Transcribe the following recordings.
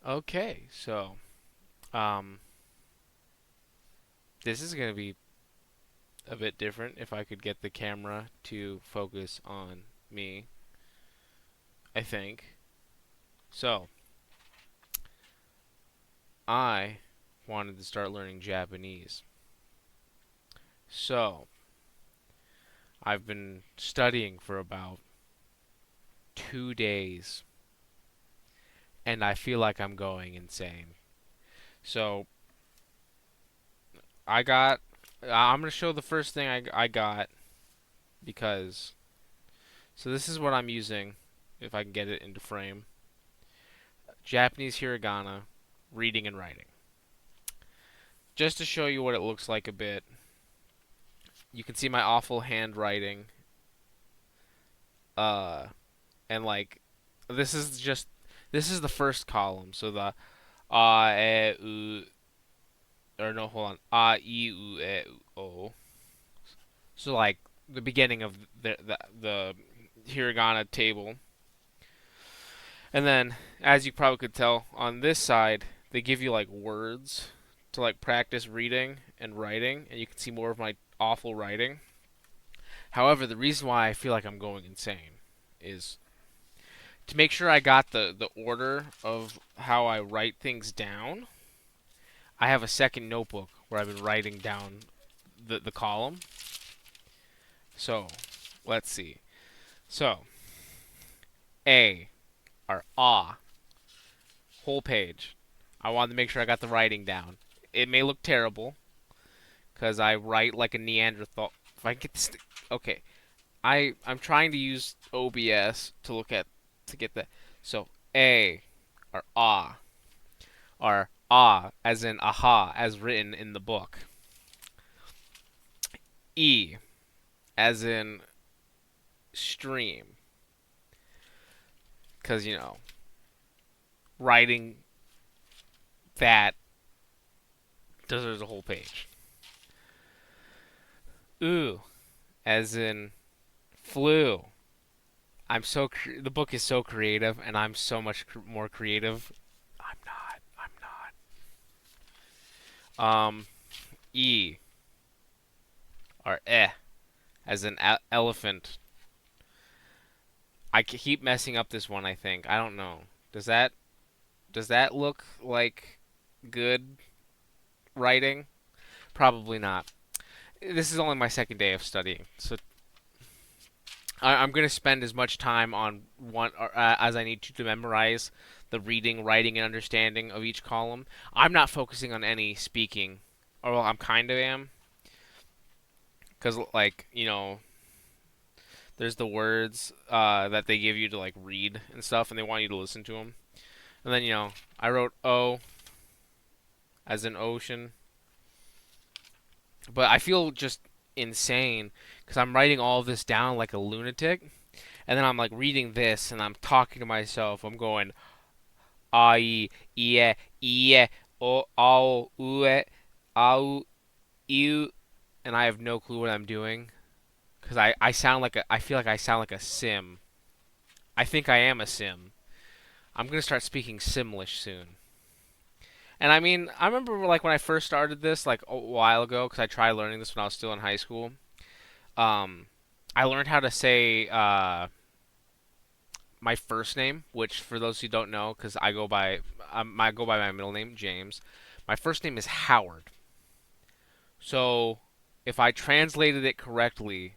Okay, so um, this is gonna be a bit different if I could get the camera to focus on me, I think. So, I wanted to start learning Japanese. So, I've been studying for about 2 days, and I feel like I'm going insane. So, I got. I'm gonna show the first thing I got because. So, this is what I'm using, if I can get it into frame. Japanese hiragana, reading and writing. Just to show you what it looks like a bit, you can see my awful handwriting. Uh, and like, this is just this is the first column. So the u, or no, hold on, o. So like the beginning of the hiragana table, and then as you probably could tell on this side, they give you like words to like practice reading and writing, and you can see more of my awful writing. However, the reason why I feel like I'm going insane is to make sure I got the order of how I write things down. I have a second notebook where I've been writing down the column. So, let's see. So, A or ah, whole page. I wanted to make sure I got the writing down. It may look terrible because I write like a Neanderthal. If I get this, okay. I'm trying to use OBS to look at to get that. So A or ah as in aha as written in the book. E as in stream because writing that deserves a whole page. Ooh as in flu. The book is so creative and I'm so much more creative. I'm not. I'm not. E or as in elephant. I keep messing up this one. I think I don't know. Does that does that look like good writing? Probably not. This is only my second day of studying, so I'm going to spend as much time on one as I need to memorize the reading, writing, and understanding of each column. I'm not focusing on any speaking, or well, I'm kind of am, because there's the words that they give you to like read and stuff, and they want you to listen to them. And then I wrote O as in ocean, but I feel just insane because I'm writing all of this down like a lunatic, and then I'm like reading this and I'm talking to myself. I'm going I ie ie o ao ue au iu, and I have no clue what I'm doing because I sound like I feel like I sound like a sim. I think I am a sim. I'm gonna start speaking Simlish soon. And I mean, I remember like when I first started this like a while ago because I tried learning this when I was still in high school. Um, I learned how to say my first name, which for those who don't know, because I go by my middle name James. My first name is Howard. So if I translated it correctly,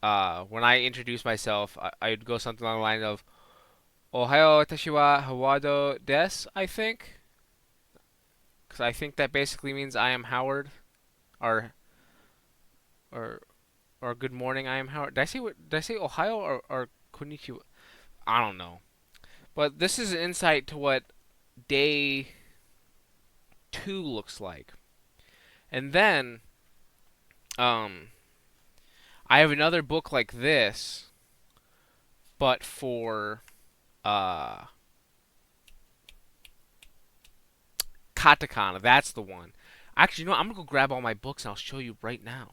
when I introduce myself, I'd go something along the line of "Ohayo watashi wa Hawado des," I think, because I think that basically means I am Howard, or or or good morning, I am Howard. Did I say Ohio or Konnichiwa? I don't know. But this is an insight to what day 2 looks like. And then um I have another book like this, but for uh katakana. That's the one. Actually, you know what? I'm gonna go grab all my books and I'll show you right now.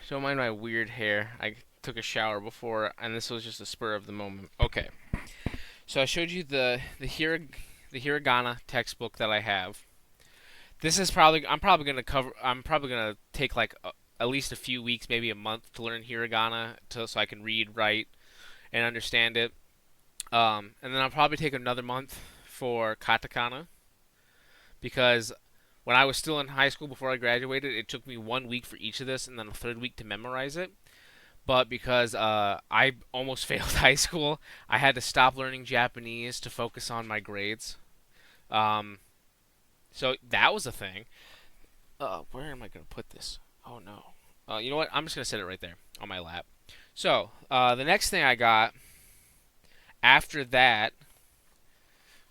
Don't mind my weird hair. I took a shower before, and this was just a spur of the moment. Okay, so I showed you the hiragana textbook that I have. This is probably I'm probably gonna cover. I'm probably gonna take like at least a few weeks, maybe a month, to learn hiragana, so I can read, write, and understand it. And then I'll probably take another month for katakana because when I was still in high school before I graduated, it took me 1 week for each of this, and then a third week to memorize it. But because I almost failed high school, I had to stop learning Japanese to focus on my grades. Um, so that was a thing. Where am I gonna put this? Oh no. You know what? I'm just gonna set it right there on my lap. So the next thing I got after that,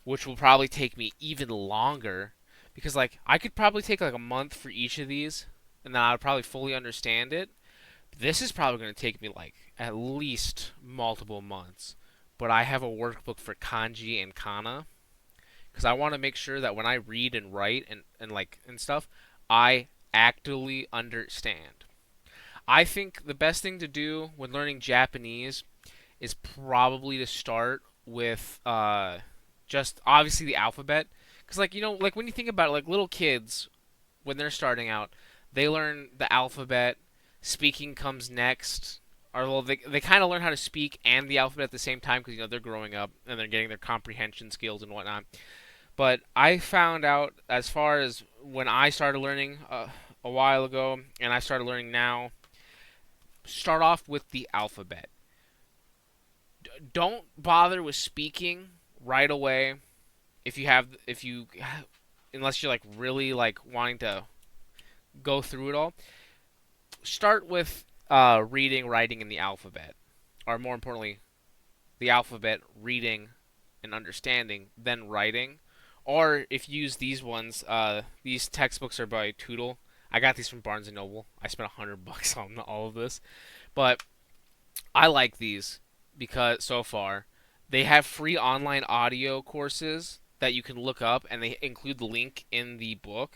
which will probably take me even longer, because like I could probably take like a month for each of these, and then I would probably fully understand it. This is probably going to take me like at least multiple months. But I have a workbook for kanji and kana because I want to make sure that when I read and write and like and stuff, I actively understand. I think the best thing to do when learning Japanese is probably to start with just obviously the alphabet because like like when you think about it, like little kids when they're starting out, they learn the alphabet. Speaking comes next. Or well, they kind of learn how to speak and the alphabet at the same time because they're growing up and they're getting their comprehension skills and whatnot. But I found out as far as when I started learning a while ago and I started learning now, start off with the alphabet. Don't bother with speaking right away if you unless you're like really like wanting to go through it all. Start with reading, writing, and the alphabet, or more importantly, the alphabet, reading, and understanding, then writing. Or if you use these ones, these textbooks are by Tootle. I got these from Barnes and Noble. I spent $100 on all of this, but I like these because so far they have free online audio courses that you can look up, and they include the link in the book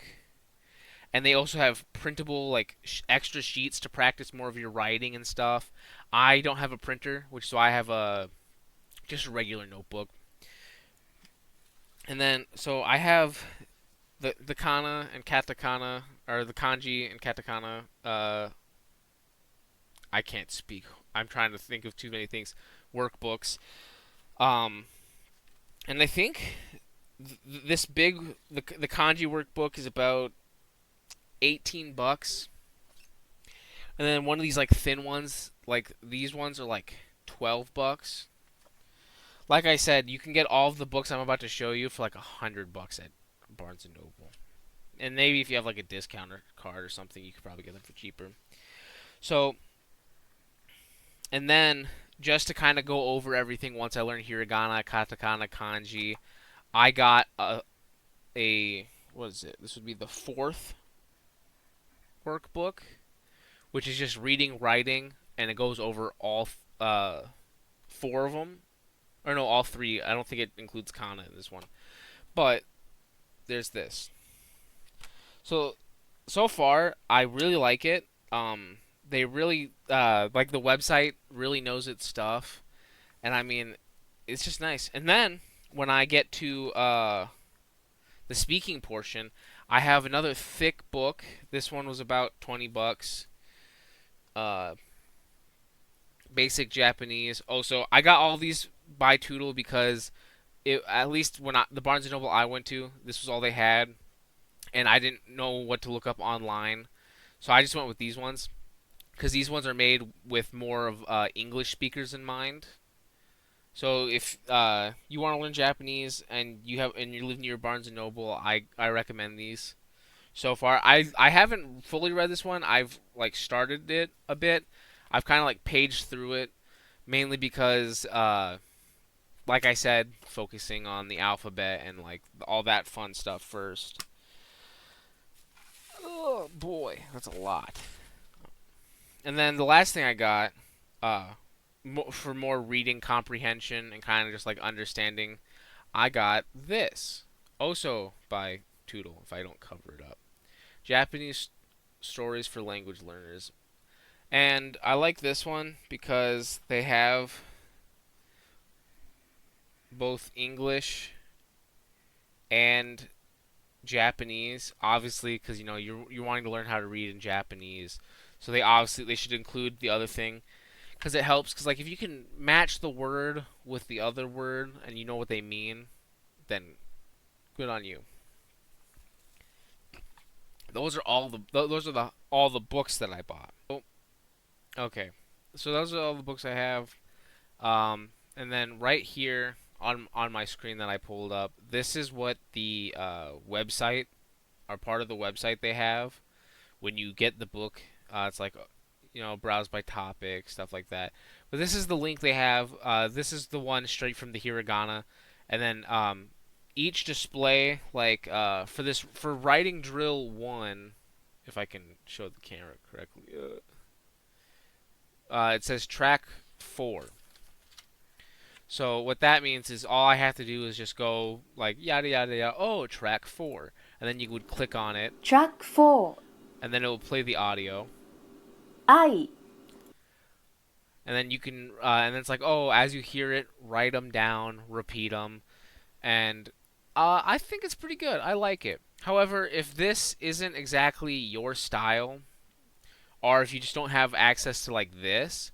and they also have printable like extra sheets to practice more of your writing and stuff. I don't have a printer, which so I have a just a regular notebook. And then so I have the kana and katakana or the kanji and katakana. I can't speak. I'm trying to think of too many things. Workbooks. Um, and I think this big the kanji workbook is about $18. And then one of these like thin ones, like these ones are like $12. Like I said, you can get all of the books I'm about to show you for like $100 at Barnes and Noble. And maybe if you have like a discounter card or something, you could probably get them for cheaper. So, and then just to kind of go over everything once I learned hiragana, katakana, kanji, I got a what is it? This would be the fourth workbook, which is just reading, writing, and it goes over all four of them. Or no, all three. I don't think it includes Kana in this one. But there's this. So so far, I really like it. They really like the website really knows its stuff, and I mean, it's just nice. And then when I get to the speaking portion, I have another thick book. This one was about $20. Uh, Basic Japanese. Also, I got all these by Tootle because at least when the Barnes and Noble I went to, this was all they had, and I didn't know what to look up online, so I just went with these ones because these ones are made with more of English speakers in mind. So if you want to learn Japanese and you live near Barnes and Noble, I recommend these. So far, I haven't fully read this one. I've like started it a bit. I've kind of like paged through it mainly because like I said, focusing on the alphabet and like all that fun stuff first. Oh boy, that's a lot. And then the last thing I got, for more reading comprehension and kind of just like understanding, I got this, also by Tootle. If I don't cover it up, Japanese stories for language learners. And I like this one because they have both English and Japanese, obviously, because you're wanting to learn how to read in Japanese. So they should include the other thing because it helps. Because like if you can match the word with the other word and you know what they mean, then good on you. Those are the all the books that I bought. Oh, okay, so those are all the books I have. And then right here on my screen that I pulled up, this is what the website or part of the website they have when you get the book. It's like browse by topic, stuff like that. But this is the link they have. This is the one straight from the hiragana, and then each display for writing drill 1, if I can show the camera correctly. It says track 4. So what that means is all I have to do is just go like yada yada yada. Oh, track 4, and then you would click on it, Track 4. and then it will play the audio, I. and then you can, and then it's like, oh, as you hear it, write them down, repeat them, and I think it's pretty good. I like it. However, if this isn't exactly your style, or if you just don't have access to like this,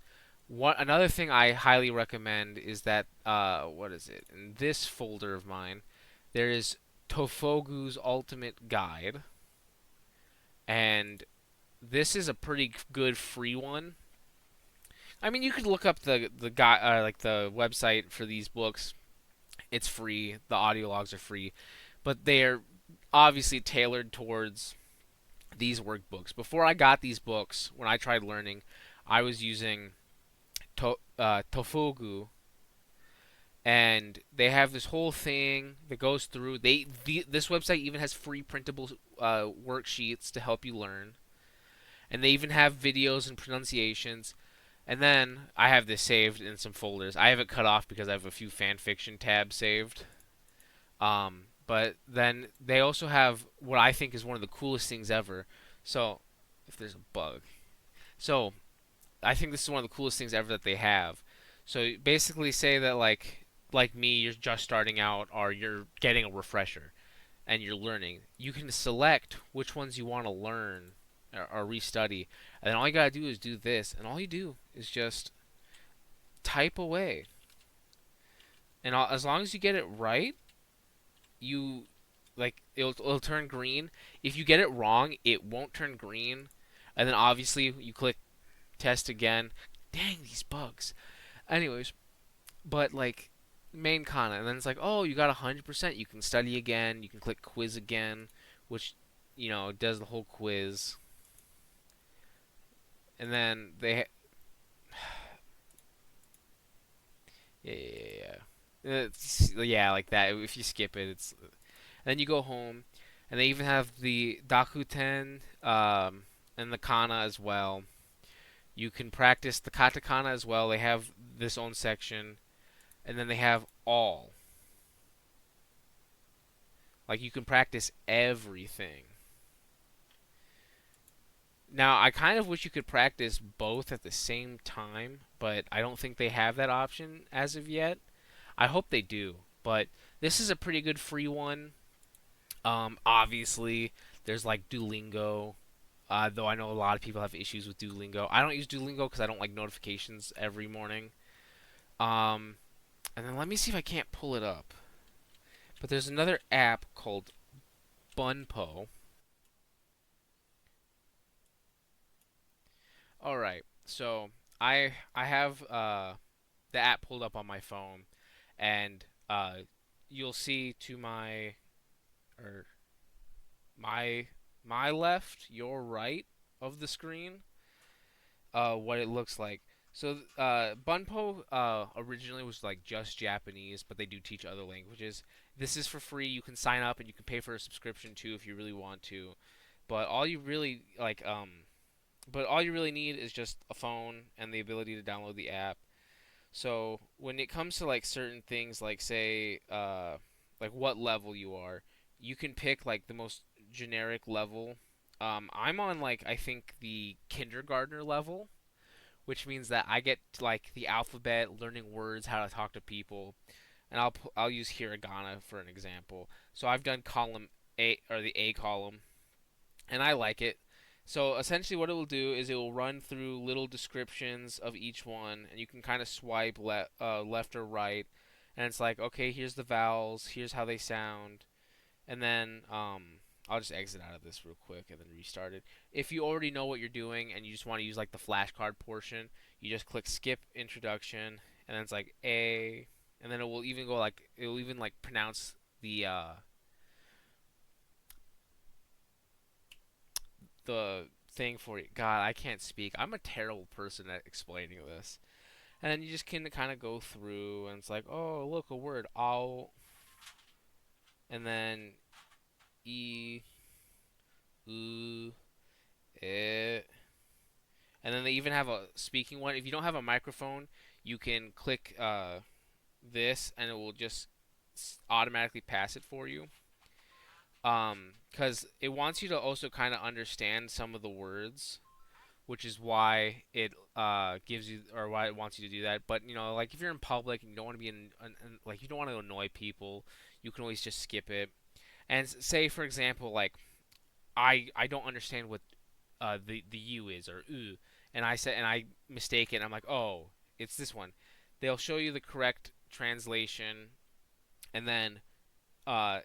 another thing I highly recommend is that what is it? In this folder of mine, there is Tofogu's Ultimate Guide, and this is a pretty good free one. I mean, you could look up the guy like the website for these books. It's free. The audio logs are free, but they're obviously tailored towards these workbooks. Before I got these books, when I tried learning, I was using Tofugu, and they have this whole thing that goes through. This website even has free printable worksheets to help you learn, and they even have videos and pronunciations. And then I have this saved in some folders. I have it cut off because I have a few fan fiction tabs saved. But then they also have what I think is one of the coolest things ever. So, if there's a bug. So, I think this is one of the coolest things ever that they have. So, basically say that like me, you're just starting out or you're getting a refresher and you're learning. You can select which ones you want to learn or restudy. And then all you got to do is do this, and all you do is just type away. And as long as you get it right, you it'll turn green. If you get it wrong, it won't turn green. And then obviously you click test again. Dang these bugs. Anyways, but like main kana, and then it's like, oh, you got 100%. You can study again. You can click quiz again, which does the whole quiz. And then yeah, like that. If you skip it, it's then you go home, and they even have the Dakuten and the Kana as well. You can practice the katakana as well. They have this own section, and then they have all. Like you can practice everything. Now, I kind of wish you could practice both at the same time, but I don't think they have that option as of yet. I hope they do, but this is a pretty good free one. Obviously, there's like Duolingo, though I know a lot of people have issues with Duolingo. I don't use Duolingo because I don't like notifications every morning. Um, and then let me see if I can't pull it up. But there's another app called Bunpo. All right, so I have the app pulled up on my phone, and you'll see to or my my left, your right of the screen, what it looks like. So Bunpo originally was like just Japanese, but they do teach other languages. This is for free. You can sign up and you can pay for a subscription too if you really want to. But all you really need is just a phone and the ability to download the app. So when it comes to like certain things, like say like what level you are, you can pick like the most generic level. I'm on like I think the kindergartner level, which means that I get like the alphabet, learning words, how to talk to people, and I'll use hiragana for an example. So I've done column A or the A column, and I like it. So essentially, what it will do is it will run through little descriptions of each one, and you can kind of swipe left or right, and it's like, okay, here's the vowels, here's how they sound, and then I'll just exit out of this real quick and then restart it. If you already know what you're doing and you just want to use like the flashcard portion, you just click skip introduction, and then it's like A, and then it will even like pronounce the thing for you. God, I can't speak. I'm a terrible person at explaining this. And then you just can kind of go through, and it's like, oh, look, a word, I'll, and then E, U, it, and then they even have a speaking one. If you don't have a microphone, you can click this, and it will just automatically pass it for you. Because it wants you to also kind of understand some of the words, which is why it gives you or why it wants you to do that. But like if you're in public and you don't want to be like you don't want to annoy people, you can always just skip it. And say for example, like I don't understand what the U is or U, and I mistake it. And I'm like, oh, it's this one. They'll show you the correct translation, and then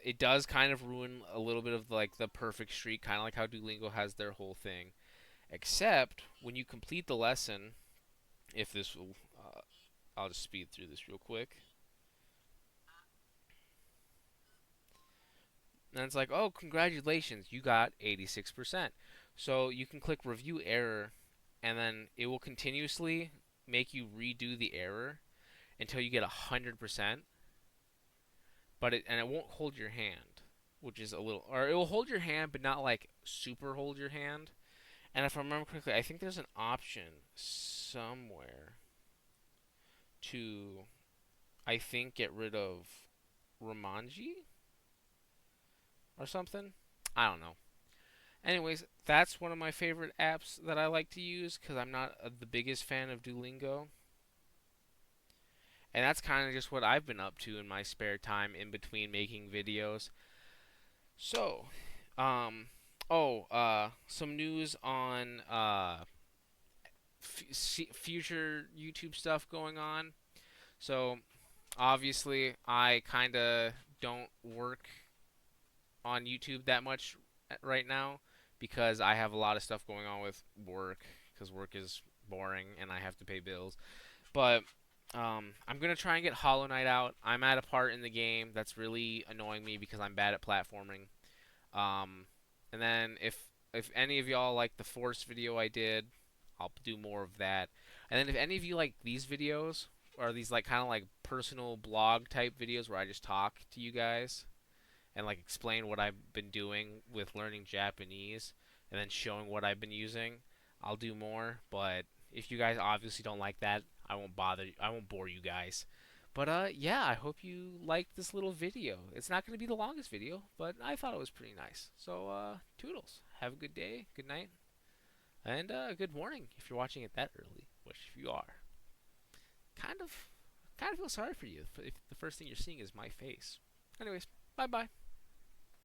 it does kind of ruin a little bit of like the perfect streak, kind of like how Duolingo has their whole thing. Except when you complete the lesson, if this will, I'll just speed through this real quick. And it's like, oh, congratulations, you got 86%. So you can click review error, and then it will continuously make you redo the error until you get 100%. It won't hold your hand, which is a little, or it will hold your hand, but not like super hold your hand. And if I remember correctly, I think there's an option somewhere to, I think, get rid of Romanji or something. I don't know. Anyways, that's one of my favorite apps that I like to use because I'm not the biggest fan of Duolingo. And that's kind of just what I've been up to in my spare time in between making videos. So, um, some news on future YouTube stuff going on. So, obviously, I kind of don't work on YouTube that much right now because I have a lot of stuff going on with work because work is boring and I have to pay bills. But I'm gonna try and get Hollow Knight out. I'm at a part in the game that's really annoying me because I'm bad at platforming. Um, and then if any of y'all like the Force video I did, I'll do more of that. And then if any of you like these videos or these like kind of like personal blog type videos where I just talk to you guys and like explain what I've been doing with learning Japanese and then showing what I've been using, I'll do more. But if you guys obviously don't like that, I won't bother. I won't bore you guys. But yeah, I hope you liked this little video. It's not going to be the longest video, but I thought it was pretty nice. So toodles. Have a good day, good night, and good morning if you're watching it that early, which if you are, kind of kind of feel sorry for you if the first thing you're seeing is my face. Anyways, bye bye.